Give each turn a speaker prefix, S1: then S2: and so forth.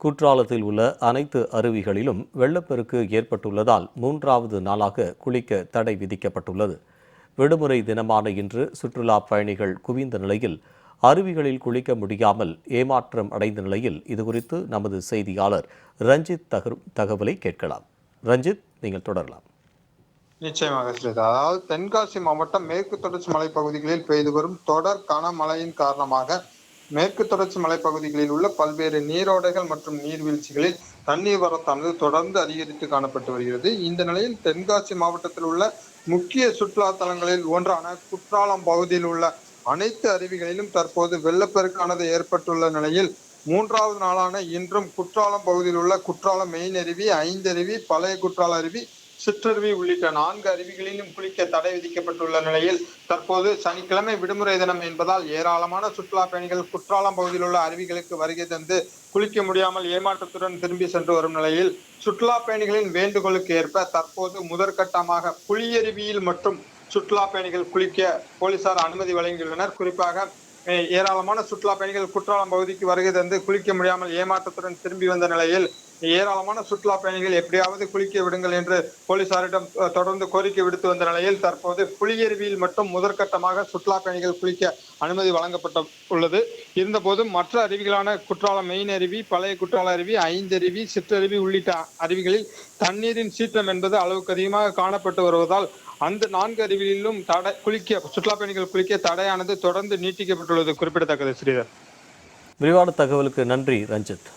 S1: குற்றாலத்தில் உள்ள அனைத்து அருவிகளிலும் வெள்ளப்பெருக்கு ஏற்பட்டுள்ளதால் 3வது நாளாக குளிக்க தடை விதிக்கப்பட்டுள்ளது. விடுமுறை தினமான இன்று சுற்றுலா பயணிகள் குவிந்த நிலையில் அருவிகளில் குளிக்க முடியாமல் ஏமாற்றம் அடைந்த நிலையில் இதுகுறித்து நமது செய்தியாளர் ரஞ்சித் தகவலை கேட்கலாம். ரஞ்சித், நீங்கள் தொடரலாம்.
S2: நிச்சயமாக ஸ்ரீதா. அதாவது தென்காசி மாவட்டம் மேற்கு தொடர்ச்சி மலைப்பகுதிகளில் பெய்து வரும் தொடர் கனமழையின் காரணமாக மேற்கு தொடர்ச்சி மலைப்பகுதிகளில் உள்ள பல்வேறு நீரோடைகள் மற்றும் நீர்வீழ்ச்சிகளில் தண்ணீர் வரத்தானது தொடர்ந்து அதிகரித்து காணப்பட்டு வருகிறது. இந்த நிலையில் தென்காசி மாவட்டத்தில் உள்ள முக்கிய சுற்றுலா தலங்களில் ஒன்றான குற்றாலம் பகுதியில் உள்ள அனைத்து அருவிகளிலும் தற்போது வெள்ளப்பெருக்கானது ஏற்பட்டுள்ள நிலையில் 3வது நாளான இன்றும் குற்றாலம் பகுதியில் உள்ள குற்றாலம் மெயின் அருவி, ஐந்தருவி, பழைய குற்றால அருவி, சிற்றருவி உள்ளிட்ட 4 அருவிகளிலும் குளிக்க தடை விதிக்கப்பட்டுள்ள நிலையில் தற்போது சனிக்கிழமை விடுமுறை தினம் என்பதால் ஏராளமான சுற்றுலா பயணிகள் குற்றாலம் பகுதியில் உள்ள அருவிகளுக்கு வருகை தந்து குளிக்க முடியாமல் ஏமாற்றத்துடன் திரும்பி சென்று வரும் நிலையில் சுற்றுலா பயணிகளின் வேண்டுகோளுக்கு ஏற்ப தற்போது முதற்கட்டமாக புலியருவியில் மற்றும் சுற்றுலா பயணிகள் குளிக்க போலீசார் அனுமதி வழங்கியுள்ளனர். குறிப்பாக ஏராளமான சுற்றுலா பயணிகள் குற்றாலம் பகுதிக்கு வருகை தந்து குளிக்க முடியாமல் ஏமாற்றத்துடன் திரும்பி வந்த நிலையில் ஏராளமான சுற்றுலா பயணிகள் எப்படியாவது குளிக்க விடுங்கள் என்று போலீசாரிடம் தொடர்ந்து கோரிக்கை விடுத்து வந்த நிலையில் தற்போது புலியருவியில் மட்டும் முதற்கட்டமாக சுற்றுலா பயணிகள் குளிக்க அனுமதி வழங்கப்பட்டுள்ளது. இருந்தபோதும் மற்ற அருவிகளான குற்றாலம் மெயின் அருவி, பழைய குற்றால அருவி, ஐந்தருவி, சிற்றருவி உள்ளிட்ட அருவிகளில் தண்ணீரின் சீற்றம் என்பது அளவுக்கு அதிகமாக காணப்பட்டு வருவதால் அந்த 4 அருவிகளிலும் சுற்றுலா பயணிகள் குளிக்க தடையானது தொடர்ந்து நீட்டிக்கப்பட்டுள்ளது குறிப்பிடத்தக்கது. ஸ்ரீதர்,
S1: விரிவான தகவலுக்கு நன்றி ரஞ்சித்.